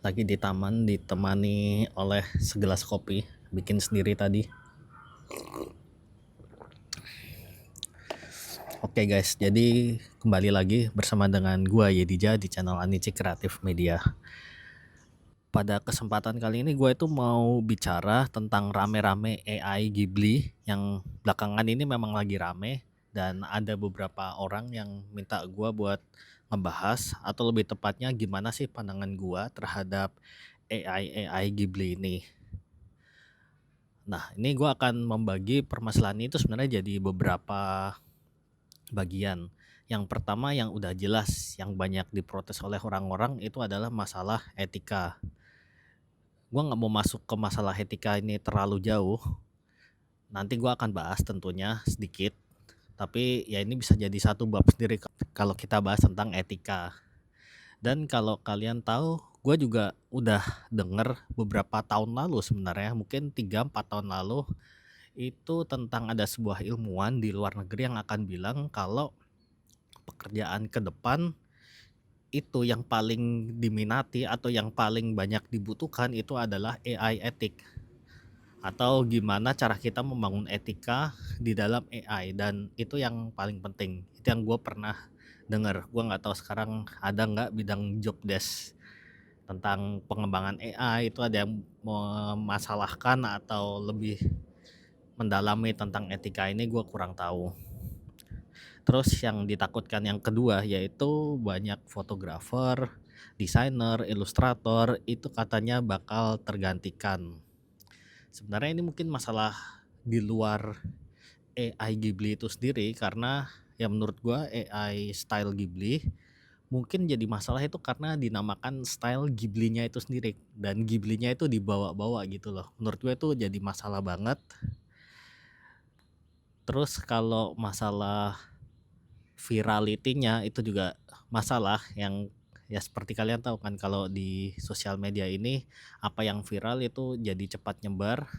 Lagi di taman ditemani oleh segelas kopi, bikin sendiri tadi. Oke guys, jadi kembali lagi bersama dengan gua Yedija di channel Anici Kreatif Media. Pada kesempatan kali ini gue itu mau bicara tentang rame-rame AI Ghibli yang belakangan ini memang lagi rame, dan ada beberapa orang yang minta gue buat ngebahas atau lebih tepatnya gimana sih pandangan gue terhadap AI Ghibli ini. Nah, ini gue akan membagi permasalahan itu sebenarnya jadi beberapa bagian. Yang pertama yang udah jelas, yang banyak diprotes oleh orang-orang itu adalah masalah etika. Gue nggak mau masuk ke masalah etika ini terlalu jauh. Nanti gue akan bahas tentunya sedikit. Tapi ya ini bisa jadi satu bab sendiri kalau kita bahas tentang etika. Dan kalau kalian tahu, gue juga udah denger beberapa tahun lalu sebenarnya, mungkin 3-4 tahun lalu, itu tentang ada sebuah ilmuwan di luar negeri yang akan bilang kalau pekerjaan ke depan itu yang paling diminati atau yang paling banyak dibutuhkan itu adalah AI etik, atau gimana cara kita membangun etika di dalam AI, dan itu yang paling penting. Itu yang gue pernah dengar. Gue nggak tahu sekarang ada nggak bidang job desk tentang pengembangan AI itu ada yang memasalahkan atau lebih mendalami tentang etika ini, gue kurang tahu. Terus yang ditakutkan yang kedua yaitu banyak fotografer, desainer, ilustrator itu katanya bakal tergantikan. Sebenarnya ini mungkin masalah di luar AI Ghibli itu sendiri, karena ya menurut gua AI style Ghibli mungkin jadi masalah itu karena dinamakan style Ghibli-nya itu sendiri, dan Ghibli-nya itu dibawa-bawa gitu loh. Menurut gue itu jadi masalah banget. Terus kalau masalah virality-nya itu juga masalah, yang ya seperti kalian tahu kan kalau di sosial media ini apa yang viral itu jadi cepat nyebar.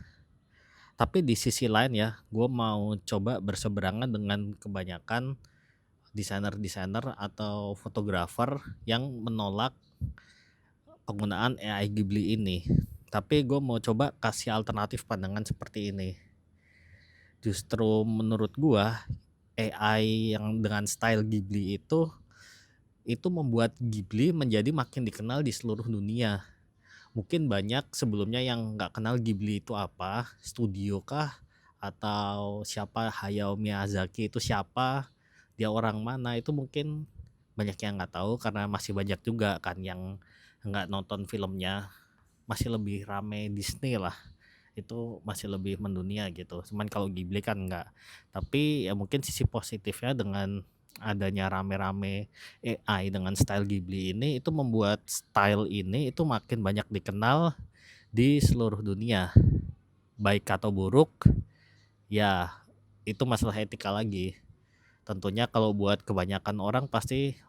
Tapi di sisi lain ya, gue mau coba berseberangan dengan kebanyakan desainer-desainer atau fotografer yang menolak penggunaan AI Ghibli ini. Tapi gue mau coba kasih alternatif pandangan seperti ini. Justru menurut gue AI yang dengan style Ghibli itu membuat Ghibli menjadi makin dikenal di seluruh dunia. Mungkin banyak sebelumnya yang nggak kenal Ghibli itu apa, studio kah, atau siapa Hayao Miyazaki itu siapa, dia orang mana, itu mungkin banyak yang nggak tahu karena masih banyak juga kan yang nggak nonton filmnya. Masih lebih rame Disney lah, itu masih lebih mendunia gitu. Cuman kalau Ghibli kan enggak. Tapi ya mungkin sisi positifnya dengan adanya rame-rame AI dengan style Ghibli ini, itu membuat style ini itu makin banyak dikenal di seluruh dunia. Baik atau buruk, ya itu masalah etika lagi. Tentunya kalau buat kebanyakan orang pasti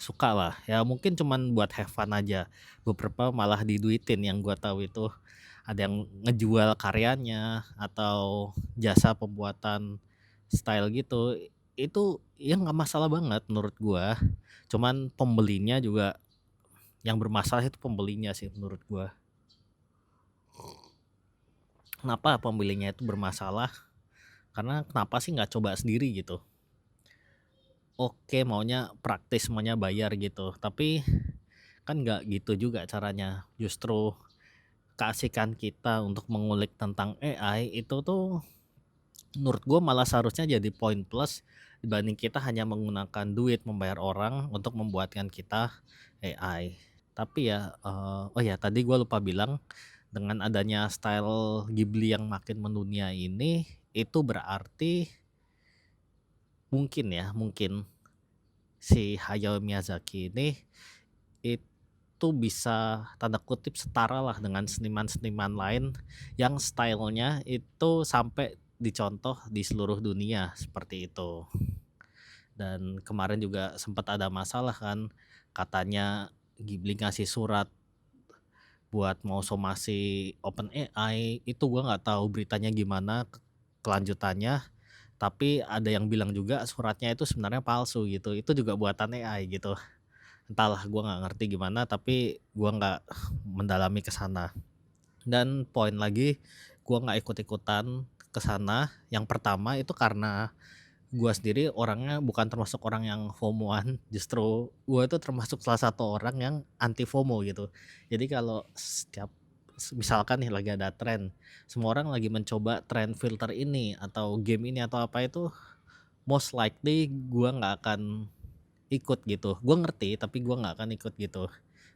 suka lah. Ya mungkin cuman buat have fun aja. Beberapa malah diduitin, yang gua tahu itu ada yang ngejual karyanya atau jasa pembuatan style gitu. Itu ya nggak masalah banget menurut gua. Cuman pembelinya juga yang bermasalah, itu pembelinya sih menurut gua. Kenapa pembelinya itu bermasalah? Karena kenapa sih nggak coba sendiri gitu? Oke, maunya praktis, maunya bayar gitu. Tapi kan nggak gitu juga caranya. Justru keasikan kita untuk mengulik tentang AI itu tuh menurut gue malah seharusnya jadi poin plus dibanding kita hanya menggunakan duit membayar orang untuk membuatkan kita AI. Tapi ya, oh ya tadi gue lupa bilang, dengan adanya style Ghibli yang makin mendunia ini, itu berarti mungkin si Hayao Miyazaki ini itu bisa tanda kutip setara lah dengan seniman-seniman lain yang stylenya itu sampai dicontoh di seluruh dunia seperti itu. Dan kemarin juga sempat ada masalah kan, katanya Ghibli ngasih surat buat mau somasi OpenAI, itu gua nggak tahu beritanya gimana kelanjutannya, tapi ada yang bilang juga suratnya itu sebenarnya palsu gitu, itu juga buatan AI gitu. Entahlah, gue nggak ngerti gimana, tapi gue nggak mendalami ke sana. Dan poin lagi, gue nggak ikut-ikutan ke sana. Yang pertama itu karena gue sendiri orangnya bukan termasuk orang yang FOMO-an, justru gue itu termasuk salah satu orang yang anti FOMO gitu. Jadi kalau misalkan nih lagi ada tren, semua orang lagi mencoba tren filter ini atau game ini atau apa itu, most likely gue nggak akan ikut gitu. Gue ngerti tapi gue nggak akan ikut gitu.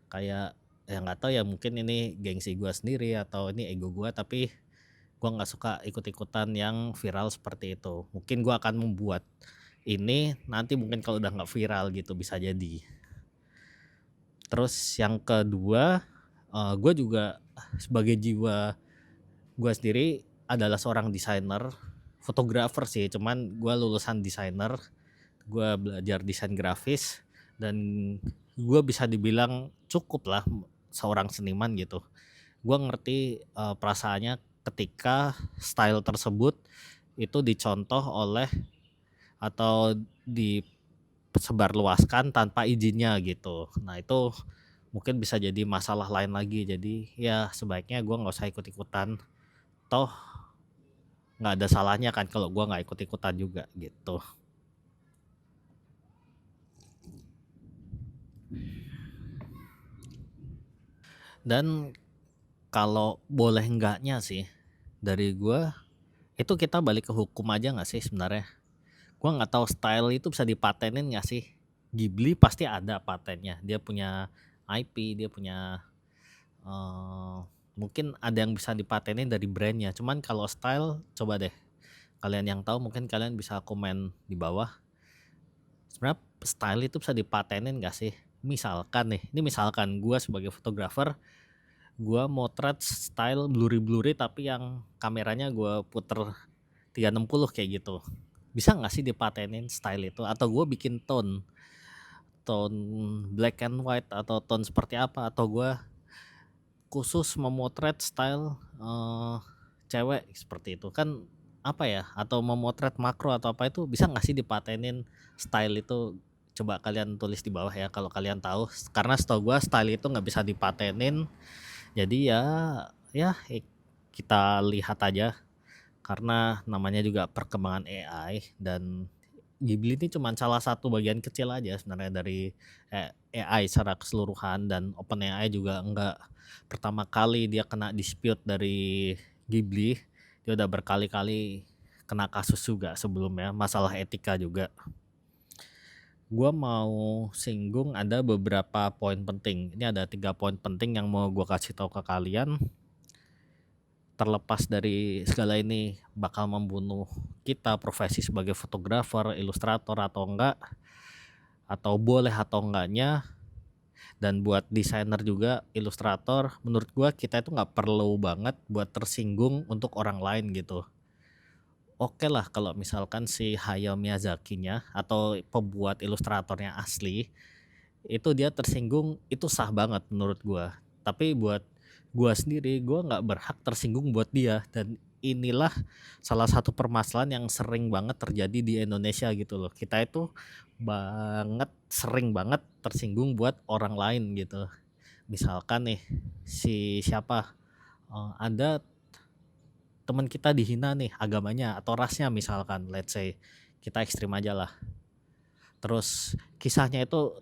Kayak ya nggak tahu ya, mungkin ini gengsi gue sendiri atau ini ego gue, tapi gue nggak suka ikut-ikutan yang viral seperti itu. Mungkin gue akan membuat ini nanti mungkin kalau udah nggak viral gitu, bisa jadi. Terus yang kedua, gue juga sebagai jiwa gue sendiri adalah seorang desainer, fotografer sih, cuman gue lulusan desainer, gue belajar desain grafis, dan gue bisa dibilang cukup lah seorang seniman gitu. Gue ngerti perasaannya ketika style tersebut itu dicontoh oleh atau disebarluaskan tanpa izinnya gitu. Nah itu mungkin bisa jadi masalah lain lagi. Jadi ya sebaiknya gue nggak usah ikut-ikutan. Toh nggak ada salahnya kan kalau gue nggak ikut-ikutan juga gitu. Dan kalau boleh enggaknya sih dari gue, itu kita balik ke hukum aja nggak sih sebenarnya? Gue nggak tahu style itu bisa dipatenin nggak sih? Ghibli pasti ada patennya. Dia punya IP, dia punya mungkin ada yang bisa dipatenin dari brandnya. Cuman kalau style, coba deh kalian yang tahu, mungkin kalian bisa komen di bawah. Sebenarnya style itu bisa dipatenin nggak sih? Misalkan nih, ini misalkan gue sebagai fotografer, gue motret style blurry tapi yang kameranya gue puter 360 kayak gitu. Bisa nggak sih dipatenin style itu? Atau gue bikin tone black and white atau tone seperti apa? Atau gue khusus memotret style cewek seperti itu kan, apa ya? Atau memotret makro atau apa, itu bisa nggak sih dipatenin style itu? Coba kalian tulis di bawah ya kalau kalian tahu, karena setahu gue style itu nggak bisa dipatenin. Jadi ya kita lihat aja, karena namanya juga perkembangan AI, dan Ghibli ini cuma salah satu bagian kecil aja sebenarnya dari AI secara keseluruhan. Dan OpenAI juga enggak pertama kali dia kena dispute dari Ghibli, dia udah berkali-kali kena kasus juga sebelumnya, masalah etika juga. Gua mau singgung ada beberapa poin penting. Ini ada 3 poin penting yang mau gua kasih tahu ke kalian. Terlepas dari segala ini bakal membunuh kita profesi sebagai fotografer, ilustrator atau enggak, atau boleh atau enggaknya, dan buat desainer juga, ilustrator, menurut gua kita itu nggak perlu banget buat tersinggung untuk orang lain gitu. Oke lah kalau misalkan si Hayao Miyazaki-nya atau pembuat ilustratornya asli itu dia tersinggung, itu sah banget menurut gua. Tapi buat gua sendiri, gua nggak berhak tersinggung buat dia. Dan inilah salah satu permasalahan yang sering banget terjadi di Indonesia gitu loh. Kita itu sering banget tersinggung buat orang lain gitu. Misalkan nih si siapa, ada teman kita dihina nih agamanya atau rasnya misalkan, let's say, kita ekstrim aja lah. Terus kisahnya itu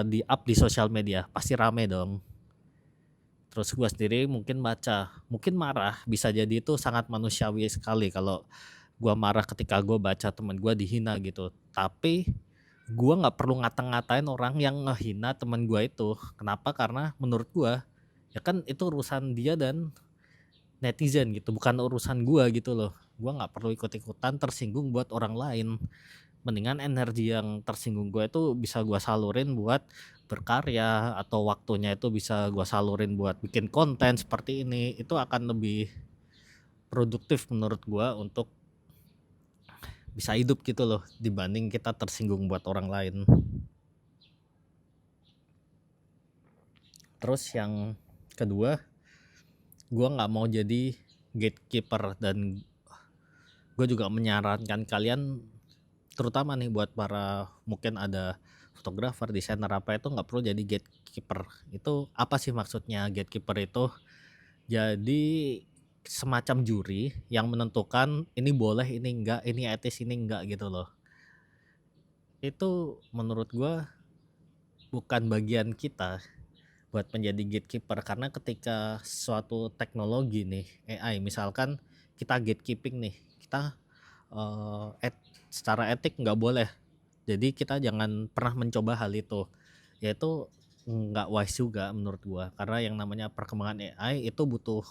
di up di sosial media, pasti rame dong. Terus gue sendiri mungkin baca, mungkin marah, bisa jadi itu sangat manusiawi sekali kalau gue marah ketika gue baca teman gue dihina gitu. Tapi gue nggak perlu ngata-ngatain orang yang ngehina teman gue itu. Kenapa? Karena menurut gue ya kan itu urusan dia dan netizen gitu, bukan urusan gue gitu loh. Gue nggak perlu ikut-ikutan tersinggung buat orang lain. Mendingan energi yang tersinggung gue itu bisa gue salurin buat berkarya, atau waktunya itu bisa gue salurin buat bikin konten seperti ini. Itu akan lebih produktif menurut gue untuk bisa hidup gitu loh, dibanding kita tersinggung buat orang lain. Terus yang kedua, gue nggak mau jadi gatekeeper, dan gue juga menyarankan kalian, terutama nih buat para mungkin ada fotografer, desainer apa itu nggak perlu jadi gatekeeper. Itu apa sih maksudnya gatekeeper itu? Jadi semacam juri yang menentukan ini boleh, ini enggak, ini etis, ini enggak gitu loh. Itu menurut gua bukan bagian kita buat menjadi gatekeeper, karena ketika suatu teknologi nih AI misalkan kita gatekeeping nih, kita secara etik nggak boleh, jadi kita jangan pernah mencoba hal itu, yaitu nggak wise juga menurut gua, karena yang namanya perkembangan AI itu butuh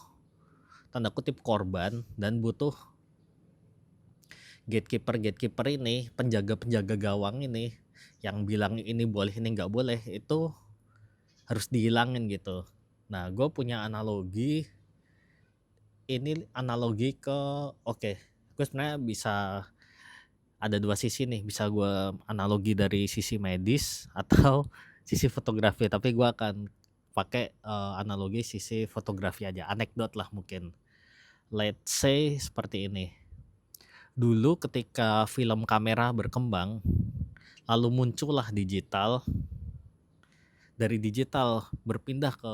tanda kutip korban dan butuh gatekeeper ini, penjaga gawang ini yang bilang ini boleh ini nggak boleh, itu harus dihilangin gitu. Nah, gue punya analogi, ini analogi ke oke, gue sebenarnya bisa ada dua sisi nih, bisa gue analogi dari sisi medis atau sisi fotografi, tapi gue akan pakai analogi sisi fotografi aja, anekdot lah mungkin. Let's say seperti ini. Dulu ketika film kamera berkembang, lalu muncullah digital, dari digital berpindah ke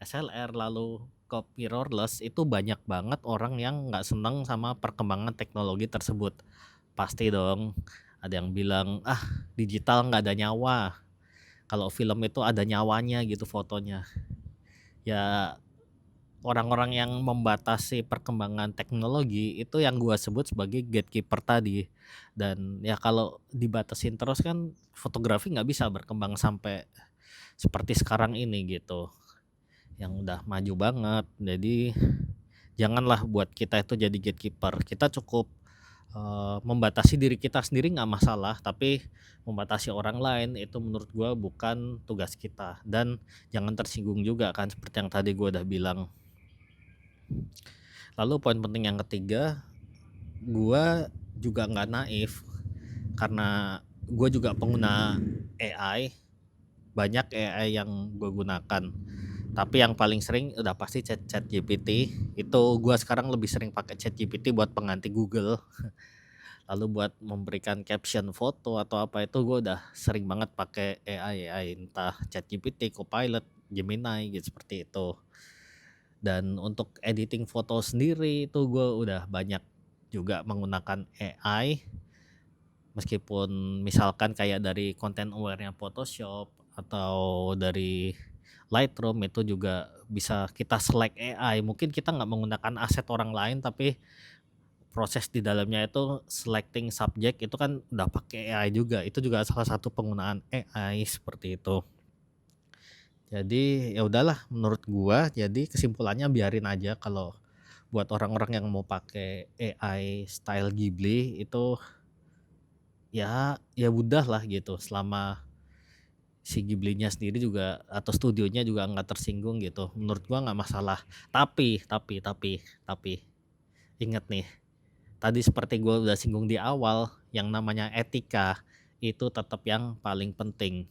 SLR lalu ke mirrorless, itu banyak banget orang yang nggak seneng sama perkembangan teknologi tersebut. Pasti dong ada yang bilang, ah digital nggak ada nyawa, kalau film itu ada nyawanya gitu fotonya. Ya orang-orang yang membatasi perkembangan teknologi itu yang gua sebut sebagai gatekeeper tadi. Dan ya kalau dibatasin terus kan fotografi nggak bisa berkembang sampai seperti sekarang ini gitu, yang udah maju banget. Jadi janganlah buat kita itu jadi gatekeeper. Kita cukup membatasi diri kita sendiri nggak masalah, tapi membatasi orang lain itu menurut gua bukan tugas kita. Dan jangan tersinggung juga kan, seperti yang tadi gua udah bilang. Lalu poin penting yang ketiga, gua juga nggak naif, karena gua juga pengguna AI, banyak AI yang gue gunakan. Tapi yang paling sering udah pasti chat GPT. Itu gue sekarang lebih sering pakai chat GPT buat pengganti Google. Lalu buat memberikan caption foto atau apa itu gue udah sering banget pakai AI, entah chat GPT, Copilot, Gemini gitu, seperti itu. Dan untuk editing foto sendiri itu gue udah banyak juga menggunakan AI. Meskipun misalkan kayak dari content aware-nya Photoshop atau dari Lightroom, itu juga bisa kita select AI. Mungkin kita nggak menggunakan aset orang lain, tapi proses di dalamnya itu selecting subject itu kan udah pakai AI juga. Itu juga salah satu penggunaan AI seperti itu. Jadi ya udahlah menurut gua, jadi kesimpulannya biarin aja kalau buat orang-orang yang mau pakai AI style Ghibli itu ya udah lah gitu, selama si Ghibli-nya sendiri juga atau studionya juga nggak tersinggung gitu, menurut gua nggak masalah. Tapi inget nih, tadi seperti gua udah singgung di awal, yang namanya etika itu tetap yang paling penting,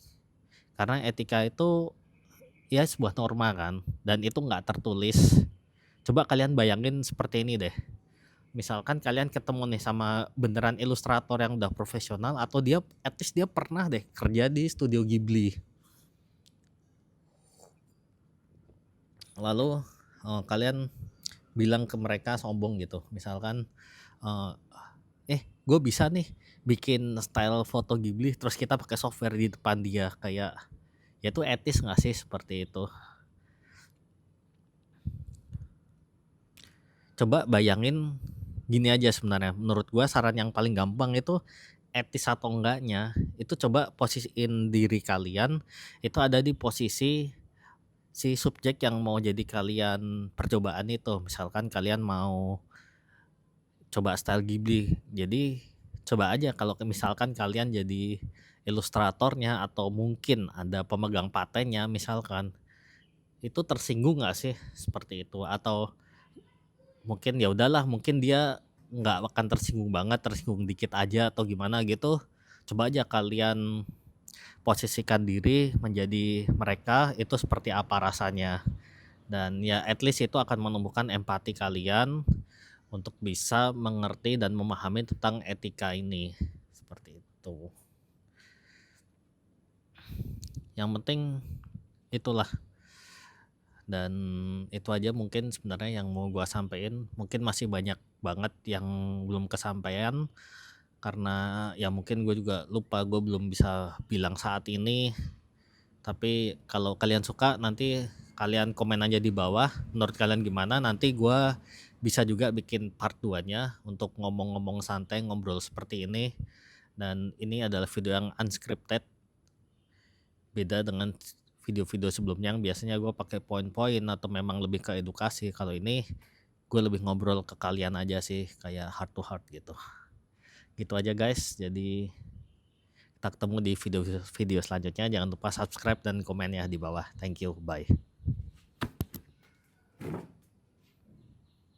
karena etika itu ya sebuah norma kan, dan itu nggak tertulis. Coba kalian bayangin seperti ini deh, misalkan kalian ketemu nih sama beneran ilustrator yang udah profesional, atau dia at least dia pernah deh kerja di studio Ghibli, lalu kalian bilang ke mereka sombong gitu, misalkan gue bisa nih bikin style foto Ghibli, terus kita pakai software di depan dia, kayak ya itu etis nggak sih seperti itu? Coba bayangin gini aja, sebenarnya menurut gue saran yang paling gampang itu etis atau enggaknya, itu coba posisiin diri kalian itu ada di posisi si subjek yang mau jadi kalian percobaan itu. Misalkan kalian mau coba style Ghibli, jadi coba aja kalau misalkan kalian jadi ilustratornya atau mungkin ada pemegang patennya misalkan, itu tersinggung nggak sih seperti itu? Atau mungkin ya udahlah, mungkin dia nggak akan tersinggung banget, tersinggung dikit aja atau gimana gitu. Coba aja kalian posisikan diri menjadi mereka, itu seperti apa rasanya, dan ya at least itu akan menumbuhkan empati kalian untuk bisa mengerti dan memahami tentang etika ini, seperti itu. Yang penting itulah, dan itu aja mungkin sebenarnya yang mau gua sampein. Mungkin masih banyak banget yang belum kesampaian karena ya mungkin gue juga lupa, gue belum bisa bilang saat ini. Tapi kalau kalian suka, nanti kalian komen aja di bawah menurut kalian gimana. Nanti gue bisa juga bikin part 2-nya untuk ngomong-ngomong santai, ngobrol seperti ini. Dan ini adalah video yang unscripted, beda dengan video-video sebelumnya yang biasanya gue pakai poin-poin atau memang lebih ke edukasi. Kalau ini gue lebih ngobrol ke kalian aja sih, kayak heart to heart gitu. Gitu aja guys. Jadi kita ketemu di video selanjutnya. Jangan lupa subscribe dan komen ya di bawah. Thank you, bye.